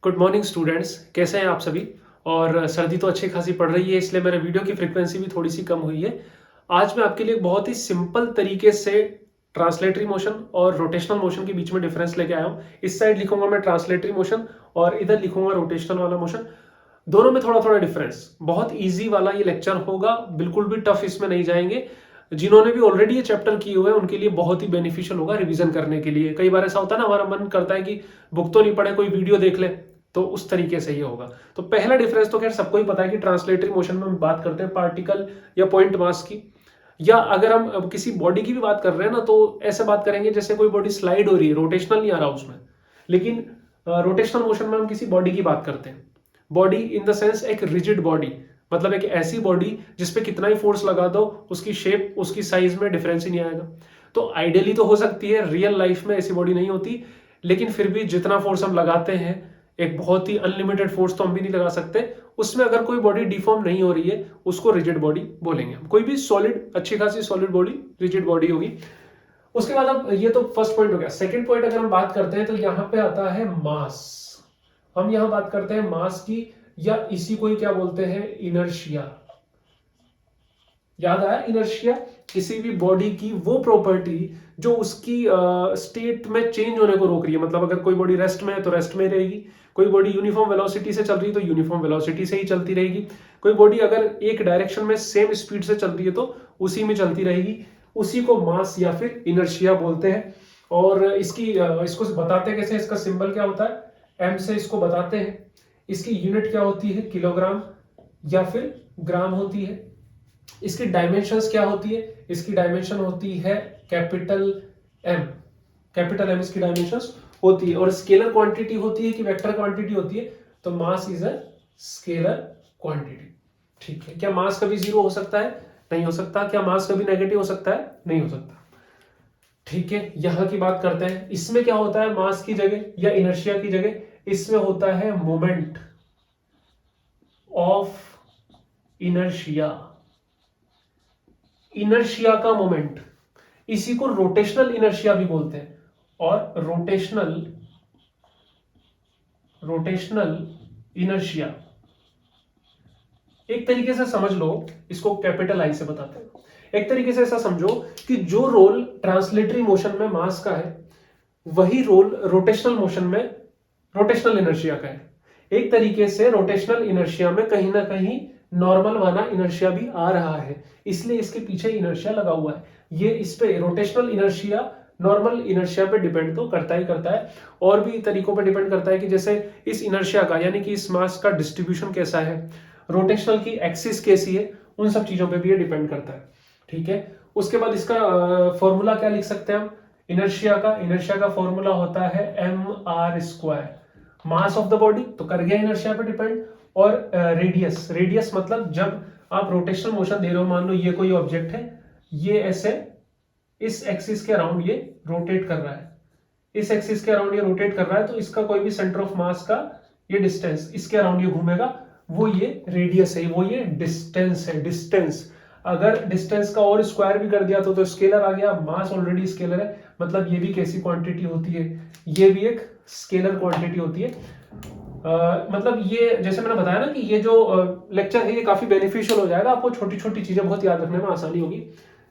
Good morning students, कैसे हैं आप सभी। और सर्दी तो अच्छी खासी पड़ रही है, इसलिए मेरे वीडियो की फ्रीक्वेंसी भी थोड़ी सी कम हुई है। आज मैं आपके लिए बहुत ही सिंपल तरीके से ट्रांसलेटरी मोशन और रोटेशनल मोशन के बीच में डिफरेंस लेके आया हूँ। इस साइड लिखूंगा मैं ट्रांसलेटरी मोशन और इधर लिखूंगा रोटेशनल वाला मोशन। दोनों में थोड़ा थोड़ा डिफरेंस। बहुत ईजी वाला ये लेक्चर होगा, बिल्कुल भी टफ इसमें नहीं जाएंगे। जिन्होंने भी ऑलरेडी ये चैप्टर किए हुए हैं उनके लिए बहुत ही बेनिफिशियल होगा रिवीजन करने के लिए। कई बार ऐसा होता है ना, हमारा मन करता है कि बुक तो नहीं पढ़े, कोई वीडियो देख ले, तो उस तरीके से ये होगा। तो पहला डिफरेंस तो खैर सबको ही पता है कि ट्रांसलेटरी मोशन में हम बात करते हैं पार्टिकल या पॉइंट मास की, या अगर हम अब किसी बॉडी की भी बात कर रहे हैं ना तो ऐसे बात करेंगे जैसे कोई बॉडी स्लाइड हो रही है, रोटेशनल नहीं आ रहा उसमें। लेकिन रोटेशनल मोशन में हम किसी बॉडी की बात करते हैं। बॉडी इन द सेंस एक रिजिड बॉडी, मतलब एक ऐसी बॉडी जिसपे कितना ही फोर्स लगा दो उसकी शेप उसकी साइज में डिफरेंस ही नहीं आएगा। तो आइडियली तो हो सकती है, रियल लाइफ में ऐसी बॉडी नहीं होती, लेकिन फिर भी जितना फोर्स हम लगाते हैं, एक बहुत ही अनलिमिटेड फोर्स तो हम भी नहीं लगा सकते, उसमें अगर कोई बॉडी डिफॉर्म नहीं हो रही है उसको रिजिड बॉडी बोलेंगे हम। कोई भी सॉलिड, अच्छी खासी सॉलिड बॉडी रिजिड बॉडी होगी। उसके बाद अब ये तो फर्स्ट पॉइंट हो गया। सेकंड पॉइंट अगर हम बात करते हैं तो यहां पे आता है मास। हम यहां बात करते हैं मास की, या इसी को ही क्या बोलते हैं, इनर्शिया। याद आया इनर्शिया? किसी भी बॉडी की वो प्रॉपर्टी जो उसकी स्टेट में चेंज होने को रोक रही है। मतलब अगर कोई बॉडी रेस्ट में है तो रेस्ट में रहेगी, कोई बॉडी यूनिफॉर्म वेलोसिटी से चल रही है तो यूनिफॉर्म वेलोसिटी से ही चलती रहेगी, कोई बॉडी अगर एक डायरेक्शन में सेम स्पीड से चल रही है तो उसी में चलती रहेगी। उसी को मास या फिर इनर्शिया बोलते हैं। और इसको बताते हैं कैसे, इसका सिंबल क्या होता है, एम से इसको बताते हैं। इसकी यूनिट क्या होती है, किलोग्राम या फिर ग्राम होती है। इसकी डायमेंशंस क्या होती है, इसकी डायमेंशन होती है कैपिटल एम। कैपिटल एम इसकी डायमेंशंस होती है। और स्केलर क्वांटिटी होती है कि वेक्टर क्वांटिटी होती है, तो mass is a scalar quantity. ठीक है। क्या मास कभी जीरो हो सकता है? नहीं हो सकता। क्या मास कभी नेगेटिव हो सकता है? नहीं हो सकता। ठीक है, यहां की बात करते हैं। इसमें क्या होता है, मास की जगह या इनर्शिया की जगह इसमें होता है मोमेंट ऑफ इनर्शिया। इनर्शिया का मोमेंट, इसी को रोटेशनल इनर्शिया भी बोलते हैं। और रोटेशनल इनर्शिया एक तरीके से समझ लो, इसको कैपिटल आई से बताते हैं। एक तरीके से ऐसा समझो कि जो रोल ट्रांसलेटरी मोशन में मास का है वही रोल रोटेशनल मोशन में रोटेशनल इनर्शिया का है। एक तरीके से रोटेशनल इनर्शिया में कहीं ना कहीं नॉर्मल वाला इनर्शिया भी आ रहा है, इसलिए इसके पीछे इनर्शिया लगा हुआ है। ये इस पे रोटेशनल इनर्शिया नॉर्मल इनर्शिया पे डिपेंड तो करता ही करता है, और भी तरीकों पे डिपेंड करता है कि जैसे इस इनर्शिया का यानी कि इस मास का डिस्ट्रीब्यूशन कैसा है, रोटेशनल की एक्सिस कैसी है, उन सब चीजों पे भी ये डिपेंड करता है। ठीक है। उसके बाद इसका फॉर्मूला क्या लिख सकते हैं हम इनर्शिया का फॉर्मूला होता है mr²। Mass of the body तो कर गया इनर्शिया पे डिपेंड, और रेडियस मतलब जब आप रोटेशनल मोशन दे रहे हो, मान लो ये कोई ऑब्जेक्ट है, ये ऐसे इस एक्सिस के अराउंड ये रोटेट कर रहा है, इस एक्सिस के अराउंड ये रोटेट कर रहा है, तो इसका कोई भी सेंटर ऑफ मास का ये डिस्टेंस इसके अराउंड ये घूमेगा, वो ये रेडियस है, वो ये डिस्टेंस है। डिस्टेंस अगर डिस्टेंस का और स्क्वायर भी कर दिया तो स्केलर आ गया। मास ऑलरेडी स्केलर है, मतलब ये भी कैसी क्वांटिटी होती है, ये भी एक स्केलर क्वांटिटी होती है। मतलब ये जैसे मैंने बताया ना कि ये जो लेक्चर है ये काफी बेनिफिशियल हो जाएगा आपको, छोटी छोटी चीजें बहुत याद रखने में आसानी होगी।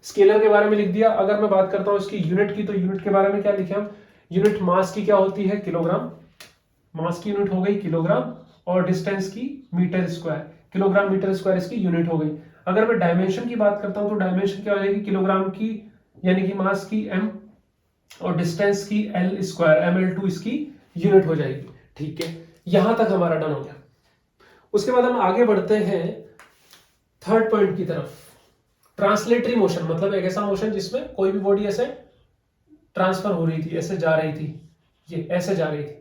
स्केलर के बारे में लिख दिया। अगर मैं बात करता हूँ इसकी यूनिट की, तो यूनिट के बारे में क्या लिखे हम, यूनिट मास की क्या होती है, किलोग्राम। मास की यूनिट हो गई किलोग्राम, और डिस्टेंस की metre square, kilogram metre square इसकी यूनिट हो गई। अगर मैं डायमेंशन की बात करता हूं तो डायमेंशन क्या हो जाएगी, किलोग्राम की यानी कि मास की m, और डिस्टेंस की l², ml2 इसकी यूनिट हो जाएगी। ठीक है, यहां तक हमारा डन हो गया। उसके बाद हम आगे बढ़ते हैं थर्ड पॉइंट की तरफ। ट्रांसलेटरी मोशन मतलब एक ऐसा मोशन जिसमें कोई भी बॉडी ऐसे ट्रांसफर हो रही थी, ऐसे जा रही थी, ये ऐसे जा रही थी।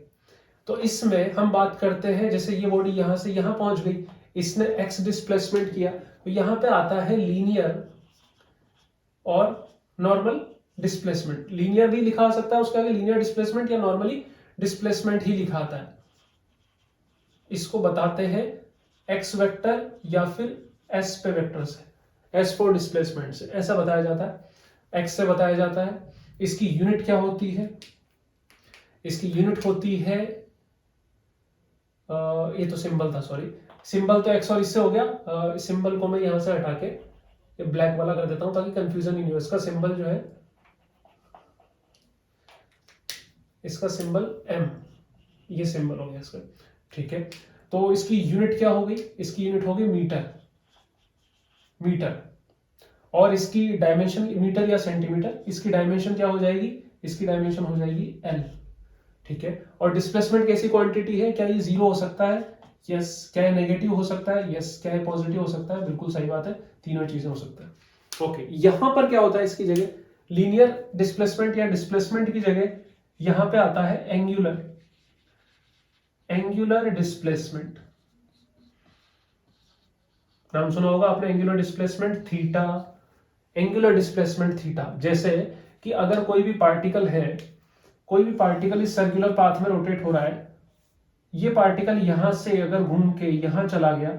तो इसमें हम बात करते हैं जैसे ये बॉडी यहां से यहां पहुंच गई, इसने x डिस्प्लेसमेंट किया, तो यहां पे आता है लीनियर और नॉर्मल डिस्प्लेसमेंट। लीनियर भी लिखा हो सकता है उसके आगे लीनियर डिस्प्लेसमेंट, या नॉर्मली डिस्प्लेसमेंट ही लिखा आता है। इसको बताते हैं x वेक्टर या फिर s पे वेक्टर से, s फॉर डिस्प्लेसमेंट से ऐसा बताया जाता है, x से बताया जाता है। इसकी यूनिट क्या होती है, इसकी यूनिट होती है ये तो सिंबल था, सॉरी, सिंबल तो एक्स और इससे हो गया। सिंबल को मैं यहां से हटा के ये ब्लैक वाला कर देता हूं ताकि कंफ्यूजन ही नहीं हो। इसका सिंबल जो है, इसका सिंबल एम, ये सिंबल हो गया इसका, ठीक है। तो इसकी यूनिट क्या हो गई, इसकी यूनिट हो गई मीटर, मीटर। और इसकी डायमेंशन मीटर या सेंटीमीटर, इसकी डायमेंशन क्या हो जाएगी, इसकी डायमेंशन हो जाएगी एल, ठीक है। और डिस्प्लेसमेंट कैसी क्वांटिटी है, क्या ये जीरो हो सकता है, यस। क्या ये नेगेटिव हो सकता है, यस। क्या ये पॉजिटिव हो सकता है, बिल्कुल सही बात है, तीनों चीजें हो सकता है। ओके, यहां पर क्या होता है, इसकी जगह लीनियर डिस्प्लेसमेंट या डिस्प्लेसमेंट की जगह यहां पे आता है एंगुलर, एंगुलर डिस्प्लेसमेंट। नाम सुना होगा आपने, angular displacement theta, angular displacement theta. जैसे कि अगर कोई भी पार्टिकल है, कोई भी पार्टिकल इस सर्कुलर पाथ में रोटेट हो रहा है, ये पार्टिकल यहां से अगर घूम के यहां चला गया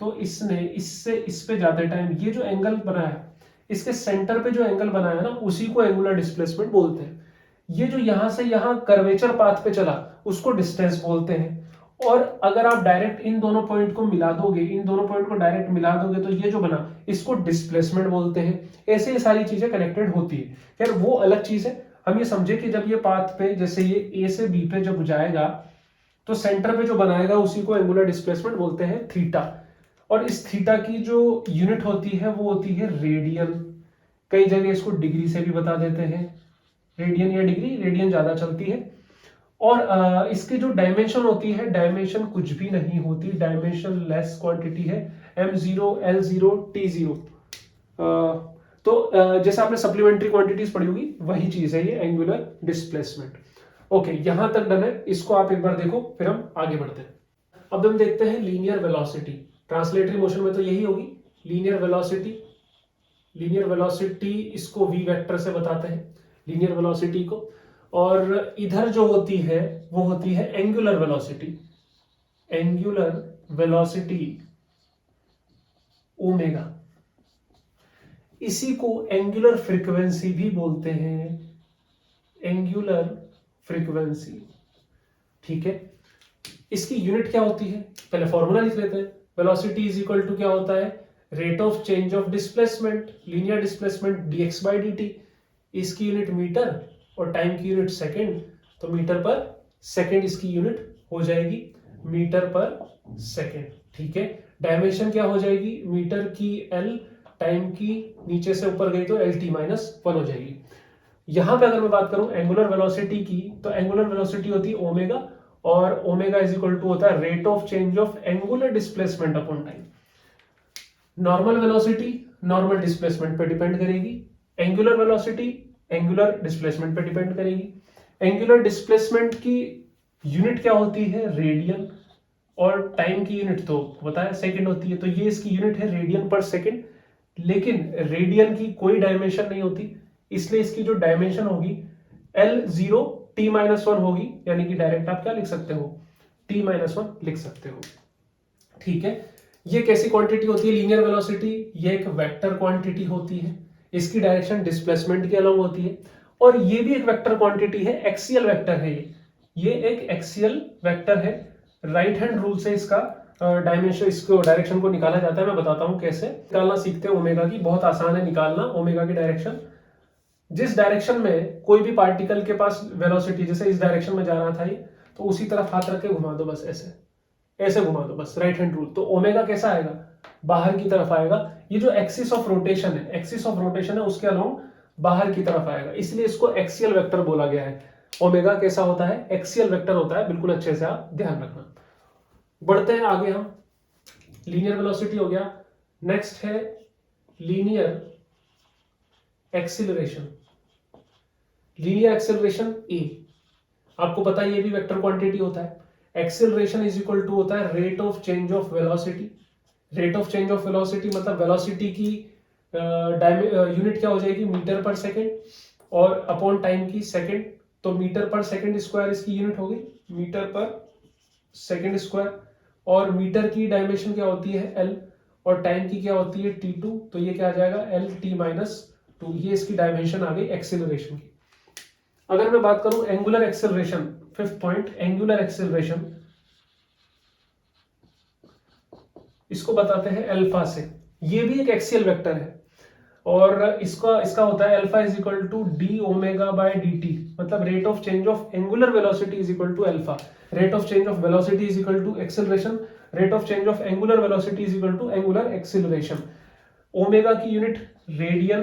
तो इसने इससे इस पे ज्यादा टाइम, ये जो एंगल बनाया, इसके सेंटर पे जो एंगल बनाया ना, उसी को एंगुलर डिस्प्लेसमेंट बोलते हैं। ये जो यहां से यहां कर्वेचर पाथ पे चला, उसको डिस्टेंस बोलते हैं। और अगर आप डायरेक्ट इन दोनों पॉइंट को मिला दोगे, इन दोनों पॉइंट को डायरेक्ट मिला दोगे, तो ये जो बना, इसको डिस्प्लेसमेंट बोलते हैं। ऐसे ये सारी चीजें कनेक्टेड होती है। खैर वो अलग चीज है। हम ये समझे कि जब ये पाथ पे, जैसे ये ए से बी पे जब जाएगा, तो सेंटर पे जो बनाएगा उसी को एंगुलर डिस्प्लेसमेंट बोलते हैं, थीटा। और इस थीटा की जो यूनिट होती है वो होती है रेडियन। कई जगह इसको डिग्री से भी बता देते हैं, रेडियन या डिग्री, रेडियन ज्यादा चलती है। और इसकी जो डायमेंशन होती है, डायमेंशन कुछ भी नहीं होती, डायमेंशन लेस क्वांटिटी है, m0 l0 t0। तो जैसे आपने सप्लीमेंट्री क्वांटिटीज पढ़ी होगी, वही चीज है ये एंगुलर डिस्प्लेसमेंट। ओके, यहां तक डन है। इसको आप एक बार देखो, फिर हम आगे बढ़ते हैं। अब हम देखते हैं लीनियर वेलोसिटी। ट्रांसलेटरी मोशन में तो यही होगी, लीनियर वेलोसिटी। लीनियर वेलोसिटी इसको v वेक्टर से बताते हैं, लीनियर वेलोसिटी को। और इधर जो होती है वो होती है angular velocity, angular velocity omega. इसी को एंगुलर फ्रीक्वेंसी भी बोलते हैं, एंगुलर फ्रीक्वेंसी, ठीक है। इसकी यूनिट क्या होती है, पहले फॉर्मूला लिख लेते हैं। वेलोसिटी इज इक्वल टू क्या होता है, rate of change of displacement, linear displacement dx by dt। इसकी यूनिट मीटर और टाइम की यूनिट सेकेंड, तो मीटर पर सेकेंड इसकी यूनिट हो जाएगी, मीटर पर सेकेंड, ठीक है। डायमेंशन क्या हो जाएगी, मीटर की l, टाइम की नीचे से ऊपर गई तो lt -1 हो जाएगी। यहां पे अगर मैं बात करूं एंगुलर वेलोसिटी की, तो एंगुलर वेलोसिटी होती है ओमेगा, और ओमेगा इज इक्वल टू होता है rate of change of angular displacement upon time. Normal velocity normal displacement पे डिपेंड करेगी, एंगुलर वेलोसिटी एंगुलर डिस्प्लेसमेंट पे डिपेंड करेगी। एंगुलर डिस्प्लेसमेंट की यूनिट क्या होती है, रेडियन, और टाइम की यूनिट तो बताया सेकंड होती है, तो ये इसकी यूनिट है रेडियन पर सेकंड। लेकिन रेडियन की कोई डायमेंशन नहीं होती, इसलिए इसकी जो डायमेंशन होगी L0 t-1 होगी, यानी कि डायरेक्ट आप क्या लिख सकते हो, t-1 लिख सकते हो, ठीक है। ये कैसी क्वांटिटी होती है लीनियर वेलोसिटी, ये एक वेक्टर क्वांटिटी होती है, इसकी डायरेक्शन डिस्प्लेसमेंट के अलॉन्ग होती है। और ये भी एक वेक्टर क्वांटिटी है, एक्सियल वेक्टर है ये एक एक्सियल वेक्टर है। राइट हैंड रूल से इसका डायमेंशन, इसको डायरेक्शन को निकाला जाता है। मैं बताता हूं कैसे निकालना सीखते हैं ओमेगा की, बहुत आसान है निकालना ओमेगा की डायरेक्शन। जिस डायरेक्शन में कोई भी पार्टिकल के पास वेलोसिटी, जैसे इस डायरेक्शन में जा रहा था ये, तो उसी तरफ हाथ रख के घुमा दो, बस ऐसे ऐसे घुमा दो, बस राइट हैंड रूल। तो ओमेगा कैसा आएगा, बाहर की तरफ आएगा। ये जो एक्सिस ऑफ रोटेशन है, एक्सिस ऑफ रोटेशन है, उसके अलोंग बाहर की तरफ आएगा, इसलिए इसको एक्सियल वेक्टर बोला गया है। ओमेगा कैसा होता है, एक्सियल वेक्टर होता है, बिल्कुल अच्छे से आप ध्यान रखना। बढ़ते हैं आगे हम, लीनियर वेलोसिटी हो गया, नेक्स्ट है लीनियर एक्सिलरेशन। लीनियर एक्सेलरेशन ए, आपको पता है ये भी वेक्टर क्वांटिटी होता है। एक्सेलरेशन इज इक्वल टू होता है rate of change of velocity. Rate of change of velocity मतलब वेलोसिटी की यूनिट क्या हो जाएगी, मीटर पर सेकेंड, और अपॉन टाइम की सेकेंड, तो मीटर पर सेकेंड स्क्वायर इसकी यूनिट होगी, मीटर पर सेकेंड स्क्वायर। और मीटर की डायमेंशन क्या होती है l, और टाइम की क्या होती है t2, तो ये क्या आ जाएगा lt-2, ये इसकी डायमेंशन आ गई एक्सेलरेशन की। अगर मैं बात करूं angular acceleration, fifth point angular acceleration, इसको बताते हैं अल्फा से। ये भी एक एक्सियल वेक्टर है और इसका होता है alpha is equal to d omega by d t, मतलब rate of change of angular velocity is equal to alpha, rate of change of velocity is equal to acceleration, rate of change of angular velocity is equal to angular acceleration. Omega की unit radian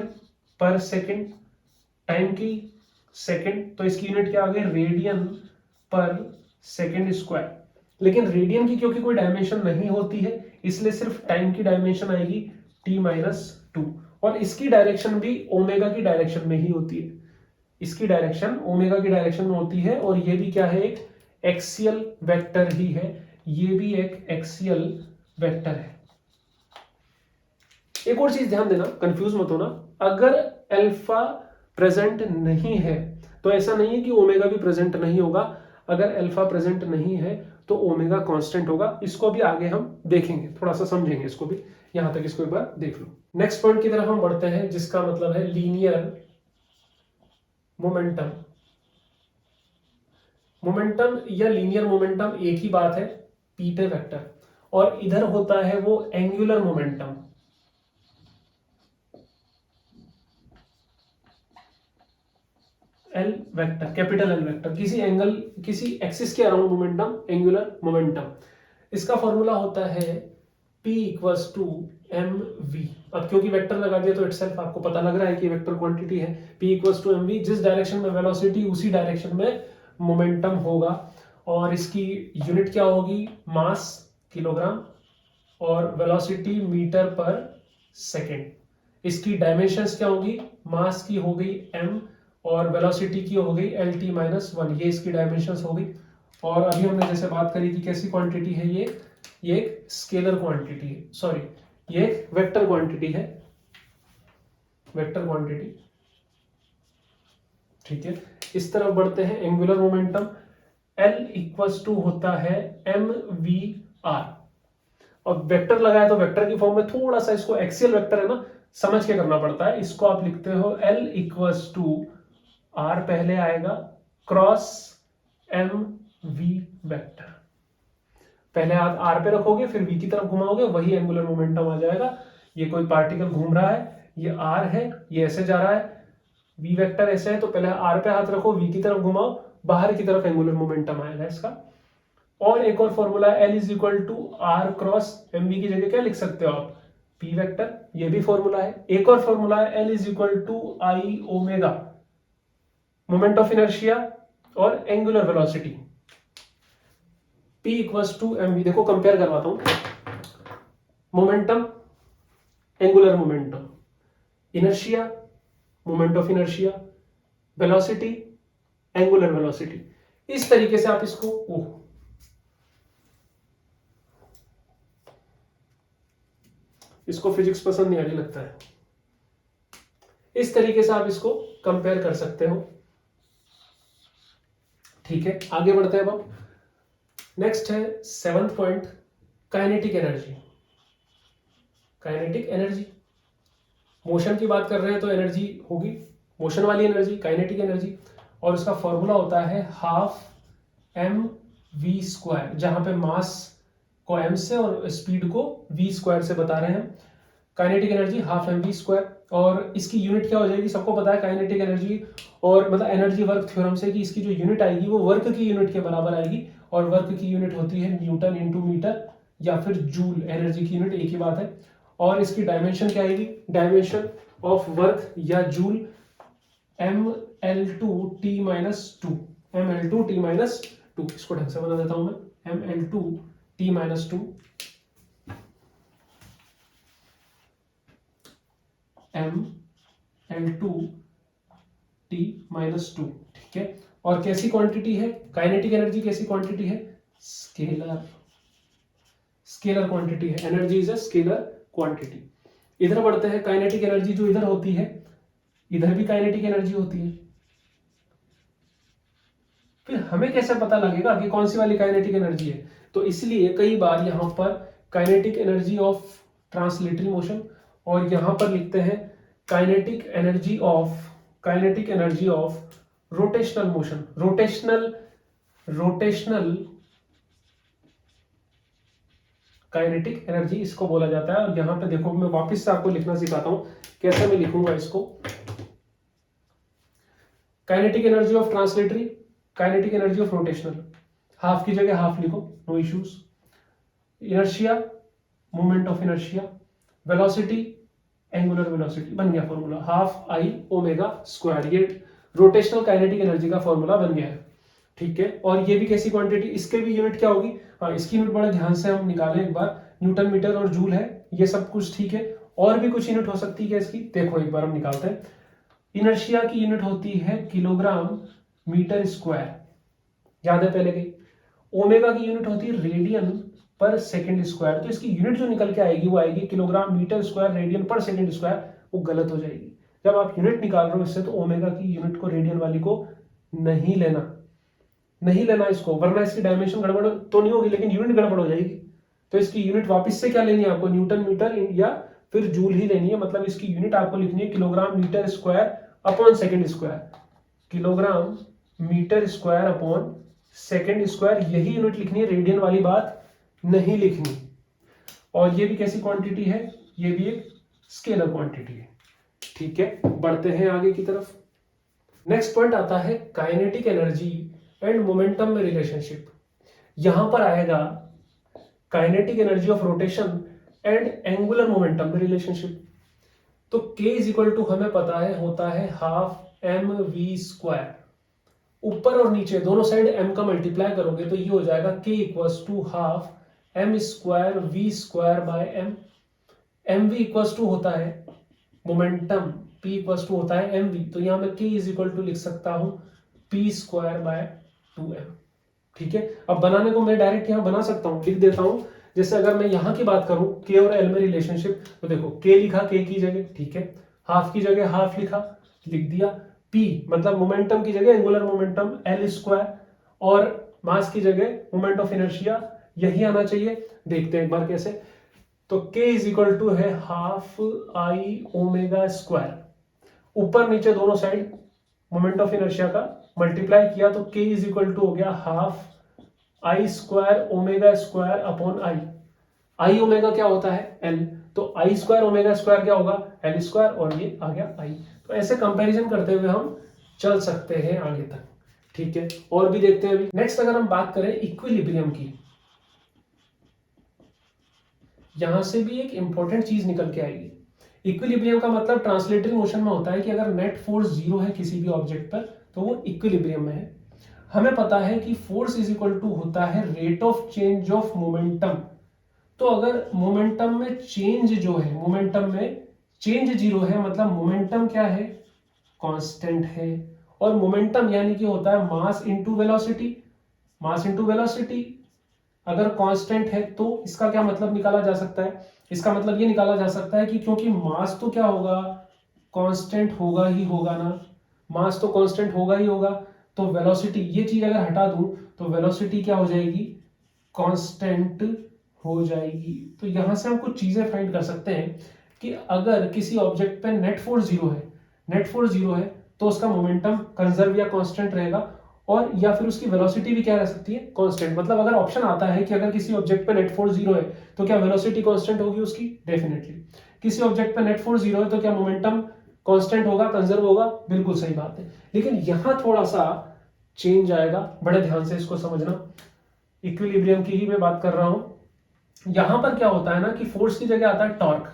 per second, time की second, तो इसकी unit क्या आ गई radian per second square. लेकिन radian की क्योंकि कोई डायमेंशन नहीं होती है इसलिए सिर्फ टाइम की डायमेंशन आएगी t-2, और इसकी डायरेक्शन भी ओमेगा की डायरेक्शन में ही होती है, इसकी डायरेक्शन ओमेगा की डायरेक्शन में होती है। और ये भी क्या है, एक एक्सियल वेक्टर ही है, ये भी एक एक्सियल वेक्टर है। एक और चीज ध्यान देना, कंफ्यूज मत होना, अगर अल्फा प्रेजेंट नहीं है तो ऐसा नहीं है कि ओमेगा भी प्रेजेंट नहीं होगा। अगर अल्फा प्रेजेंट नहीं है तो ओमेगा कांस्टेंट होगा। इसको भी आगे हम देखेंगे, थोड़ा सा समझेंगे इसको भी, यहां तक इसको एक बार देख लो। नेक्स्ट पॉइंट की तरफ हम बढ़ते हैं जिसका मतलब है लीनियर मोमेंटम। मोमेंटम या लीनियर मोमेंटम एक ही बात है, पी पे वेक्टर, और इधर होता है वो angular momentum. L vector, capital L vector, किसी एंगल किसी एक्सिस के अराउंड मोमेंटम एंगुलर मोमेंटम। इसका फॉर्मूला होता है P equals to M V. अब क्योंकि वेक्टर लगा दिया तो इटसेल्फ आपको पता लग रहा है कि वेक्टर क्वांटिटी है। P equals to M V, जिस डायरेक्शन में वेलोसिटी उसी डायरेक्शन में मोमेंटम होगा, और इसकी यूनिट क्या होगी, मास किलोग्राम और वेलोसिटी मीटर पर सेकेंड। इसकी डायमेंशंस क्या होगी, मास की हो गई m और वेलोसिटी की हो गई LT-1, ये इसकी डायमेंशंस हो गई। और अभी हमने जैसे बात करी थी कैसी क्वांटिटी है ये एक स्केलर क्वांटिटी है, सॉरी ये एक वेक्टर क्वांटिटी है, वेक्टर क्वांटिटी, ठीक है। इस तरफ बढ़ते हैं, angular momentum L equals to होता है mvr। अब वेक्टर लगाया तो वेक्टर की फॉर्म में थोड़ा सा इसको एक्सियल वेक्टर है ना, समझ के करना पड़ता है। इसको आप लिखते हो L इक्वल्स टू R पहले आएगा क्रॉस एम वी वेक्टर, पहले हाथ R पे रखोगे फिर V की तरफ घुमाओगे, वही एंगुलर मोमेंटम आ जाएगा। ये कोई पार्टिकल घूम रहा है, ये R है, ये ऐसे जा रहा है, V वेक्टर ऐसे है, तो पहले R पे हाथ रखो, V की तरफ घुमाओ, बाहर की तरफ एंगुलर मोमेंटम आएगा इसका। और एक और formula L is equal to R cross M V की जगह क्या लिख सकते हो आप, P वेक्टर, ये भी फॉर्मूला है। एक और फॉर्मूला है L is equal to I omega, moment of inertia और angular velocity. P equals to M v, देखो कंपेयर करवाता हूं, momentum angular momentum, inertia moment of inertia, velocity angular velocity. इस तरीके से आप इसको इसको फिजिक्स पसंद नहीं आने लगता है, इस तरीके से आप इसको कंपेयर कर सकते हो, ठीक है। आगे बढ़ते हैं अब। नेक्स्ट है 7th point, kinetic energy. Kinetic energy, motion की बात कर रहे हैं तो एनर्जी होगी मोशन वाली एनर्जी, काइनेटिक एनर्जी, और उसका फॉर्मूला होता है हाफ एम वी स्क्वायर, जहां पे मास को m से और स्पीड को v स्क्वायर से बता रहे हैं। Kinetic energy half M V square, और इसकी यूनिट क्या हो जाएगी, सबको पता है काइनेटिक एनर्जी और मतलब एनर्जी वर्क थ्योरम से कि इसकी जो यूनिट आएगी वो वर्क की यूनिट के बराबर आएगी, और वर्क की यूनिट होती है न्यूटन इंटू मीटर या फिर जूल, एनर्जी की यूनिट एक ही बात है। और इसकी डायमेंशन क्या आएगी, डायमेंशन ऑफ वर्क या जूल mL2T-2, mL2T-2, इसको ढंग से बता देता हूं मैं, mL2T-2, mL2T-2, ठीक है। और कैसी क्वांटिटी है, काइनेटिक एनर्जी कैसी क्वांटिटी है, स्केलर, स्केलर क्वांटिटी है, energy is a scalar quantity. इधर बढ़ते हैं, काइनेटिक एनर्जी जो इधर होती है, इधर भी काइनेटिक एनर्जी होती है। फिर हमें कैसे पता लगेगा कि कौन सी वाली काइनेटिक एनर्जी है, तो इसलिए कई बार यहां पर kinetic energy of translatory motion, और यहां पर लिखते हैं kinetic energy of rotational motion, rotational kinetic energy इसको बोला जाता है। और यहाँ पे देखो मैं वापस से आपको लिखना सिखाता हूं, कैसे मैं लिखूंगा इसको। Kinetic energy of translatory, kinetic energy of rotational, half की जगह हाफ लिखो, no issues. Inertia, moment of inertia, velocity, angular velocity, बन गया formula, half I omega square. ये रोटेशनल काइनेटिक एनर्जी का फॉर्मूला बन गया है, ठीक है। और ये भी कैसी क्वांटिटी, इसके भी यूनिट क्या होगी, हाँ इसकी यूनिट बड़ा ध्यान से हम निकालें एक बार, न्यूटन मीटर और जूल है, ये सब कुछ ठीक है। और भी कुछ यूनिट हो सकती है इसकी, देखो एक बार हम निकालते हैं। इनर्शिया की यूनिट होती है किलोग्राम मीटर स्क्वायर, याद है पहले की। ओमेगा की यूनिट होती है रेडियन पर सेकंड स्क्वायर, तो इसकी यूनिट जो निकल के आएगी वो आएगी किलोग्राम मीटर स्क्वायर रेडियन पर सेकंड स्क्वायर, वो गलत हो जाएगी। जब आप यूनिट निकाल रहे हो इससे, तो ओमेगा की यूनिट को रेडियन वाली को नहीं लेना, नहीं लेना इसको, वरना इसकी डायमेंशन गड़बड़ तो नहीं होगी लेकिन यूनिट गड़बड़ हो जाएगी। तो इसकी यूनिट वापस से क्या लेनी है आपको, न्यूटन मीटर या फिर जूल ही लेनी है। मतलब इसकी यूनिट आपको लिखनी है kilogram metre square upon second square, kilogram metre square upon second square, यही यूनिट लिखनी है, रेडियन वाली बात नहीं लिखनी। और ये भी कैसी क्वांटिटी है, ये भी एक स्केलर क्वांटिटी है, ठीक है। बढ़ते हैं आगे की तरफ। नेक्स्ट पॉइंट आता है काइनेटिक एनर्जी एंड मोमेंटम में रिलेशनशिप। यहां पर आएगा kinetic energy of rotation and angular momentum में रिलेशनशिप। तो K इज इक्वल टू हमें पता है होता है हाफ एम वी स्क्वायर, ऊपर और नीचे दोनों साइड m का मल्टीप्लाई करोगे तो ये हो जाएगा K equals to half M square V square by M. M V equals to होता है मोमेंटम, P इक्वल्स टू होता है एम वी, तो यहां मैं K इज इक्वल टू लिख सकता हूं P स्क्वायर बाय 2m, ठीक है। अब बनाने को मैं डायरेक्ट यहां बना सकता हूं, लिख देता हूं। जैसे अगर मैं यहां की बात करूं K और L में रिलेशनशिप, तो देखो K लिखा K की जगह, ठीक है, हाफ की जगह हाफ लिखा, लिख दिया। P मतलब मोमेंटम की जगह एंगुलर मोमेंटम L स्क्वायर, और मास की जगह मोमेंट ऑफ इनर्शिया, यही आना चाहिए। देखते हैं एक बार कैसे। तो K इज इक्वल टू है हाफ आई ओमेगा स्क्वायर, ऊपर नीचे दोनों साइड मोमेंट ऑफ इनर्शिया का मल्टीप्लाई किया तो K इज इक्वल टू हो गया half I square omega square upon I. I omega क्या होता है L, तो आई स्क्वायर ओमेगा स्क्वायर क्या होगा L स्क्वायर, और ये आ गया I। तो ऐसे कंपैरिजन करते हुए हम चल सकते हैं आगे तक, ठीक है। और भी देखते हैं अभी। नेक्स्ट अगर हम बात करें इक्विलिब्रियम की, यहां से भी एक इंपॉर्टेंट चीज निकल के आएगी। इक्विलिब्रियम का मतलब ट्रांसलेटरी मोशन में होता है कि अगर नेट फोर्स जीरो है किसी भी ऑब्जेक्ट पर तो वो इक्विलिब्रियम में है। हमें पता है कि फोर्स इज इक्वल टू होता है rate of change of momentum. तो अगर मोमेंटम में चेंज जो है, मोमेंटम में चेंज जीरो है, मतलब मोमेंटम क्या है, कांस्टेंट है। और मोमेंटम यानी कि होता है mass into velocity, mass into velocity अगर कांस्टेंट है तो इसका क्या मतलब निकाला जा सकता है, इसका मतलब ये निकाला जा सकता है कि क्योंकि मास तो क्या होगा, कांस्टेंट होगा ही होगा ना, मास तो कांस्टेंट होगा ही होगा, तो वेलोसिटी, ये चीज अगर हटा दूं तो वेलोसिटी क्या हो जाएगी, कांस्टेंट हो जाएगी। तो यहां से हम कुछ चीजें फाइंड कर सकते हैं कि अगर किसी ऑब्जेक्ट पे नेट फोर्स जीरो है, नेट फोर्स जीरो है तो उसका मोमेंटम कंजर्व या कांस्टेंट रहेगा, और या फिर उसकी वेलोसिटी भी क्या रह सकती है, कांस्टेंट। मतलब अगर ऑप्शन आता है कि अगर किसी ऑब्जेक्ट पे नेट फोर्स जीरो है तो क्या वेलोसिटी कांस्टेंट होगी उसकी, डेफिनेटली। किसी ऑब्जेक्ट पे नेट फोर्स जीरो है तो क्या मोमेंटम कांस्टेंट होगा, कंजर्व होगा, बिल्कुल सही बात है। लेकिन यहां थोड़ा सा चेंज आएगा, बड़े ध्यान से इसको समझना। इक्विलिब्रियम की ही मैं बात कर रहा हूं। यहां पर क्या होता है ना कि फोर्स की जगह आता है टॉर्क।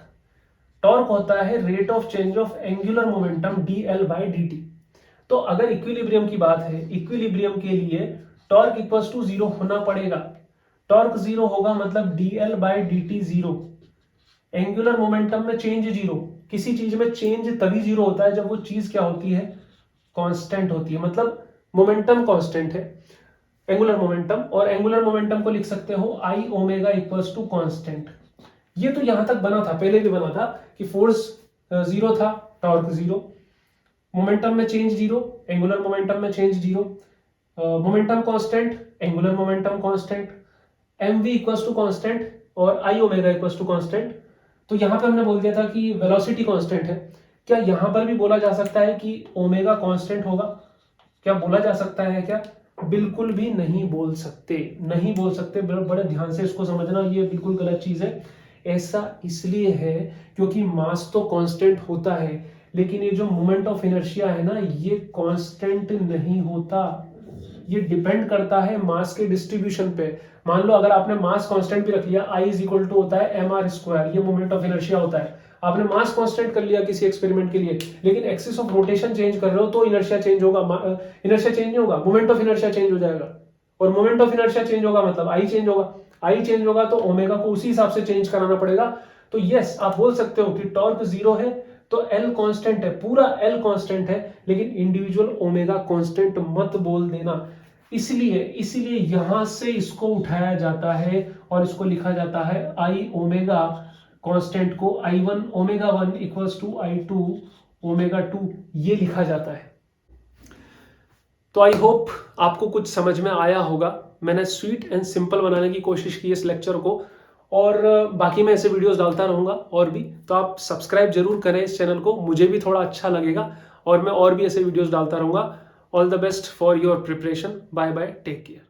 टॉर्क होता है rate of change of angular momentum dl by dt। तो अगर इक्विलिब्रियम की बात है, इक्विलिब्रियम के लिए टॉर्क इक्वल्स टू जीरो होना पड़ेगा। टॉर्क जीरो होगा मतलब dl by dt zero. Angular momentum में चेंज जीरो, किसी चीज में चेंज तभी जीरो होता है जब वो चीज क्या होती है, कांस्टेंट होती है। मतलब मोमेंटम कांस्टेंट है, एंगुलर मोमेंटम, और एंगुलर मोमेंटम को लिख सकते हो आई ओमेगा इक्वल्स टू कांस्टेंट। ये तो यहां तक बना था, पहले भी बना था कि फोर्स जीरो था, टॉर्क जीरो, मोमेंटम में चेंज जीरो, एंगुलर मोमेंटम में change zero, momentum constant, angular momentum constant, M V equals to constant और I omega equals to constant. तो यहां पे हमने बोल दिया था कि वेलोसिटी कांस्टेंट है। क्या यहां पर भी बोला जा सकता है कि ओमेगा कांस्टेंट होगा, क्या बोला जा सकता है क्या, बिल्कुल भी नहीं बोल सकते, नहीं बोल सकते। बड़े ध्यान से इसको समझना, ये बिल्कुल गलत चीज है। ऐसा इसलिए है क्योंकि मास तो कांस्टेंट होता है, लेकिन ये जो मोमेंट ऑफ इनर्शिया है ना, ये कांस्टेंट नहीं होता। ये डिपेंड करता है मास के डिस्ट्रीब्यूशन पे। मान लो अगर आपने मास कांस्टेंट भी रख लिया, I इज इक्वल टू होता है mr², ये मोमेंट ऑफ इनर्शिया होता है। आपने मास कांस्टेंट कर लिया किसी एक्सपेरिमेंट के लिए, लेकिन एक्सिस ऑफ रोटेशन चेंज कर रहे हो तो इनर्शिया चेंज होगा। इनर्शिया चेंज नहीं होगा, मोमेंट ऑफ इनर्शिया चेंज हो जाएगा। और मोमेंट ऑफ इनर्शिया चेंज होगा मतलब आई चेंज होगा। आई चेंज होगा तो ओमेगा को उसी हिसाब से चेंज कराना पड़ेगा। तो यस, आप बोल सकते हो कि टॉर्क 0 है तो एल कांस्टेंट है, पूरा एल कांस्टेंट है, लेकिन इंडिविजुअल ओमेगा कांस्टेंट मत बोल देना। इसलिए यहां से इसको उठाया जाता है और इसको लिखा जाता है आई ओमेगा कांस्टेंट को I1 omega 1 equals to I2 omega 2, ये लिखा जाता है। तो आई होप आपको कुछ समझ में आया होगा। मैंने स्वीट एंड सिंपल बनाने की कोशिश की इस लेक्चर को, और बाकी मैं ऐसे वीडियोस डालता रहूंगा और भी। तो आप सब्सक्राइब जरूर करें इस चैनल को, मुझे भी थोड़ा अच्छा लगेगा, और मैं और भी ऐसे वीडियोस डालता रहूंगा। All the best for your preparation. Bye bye, take care.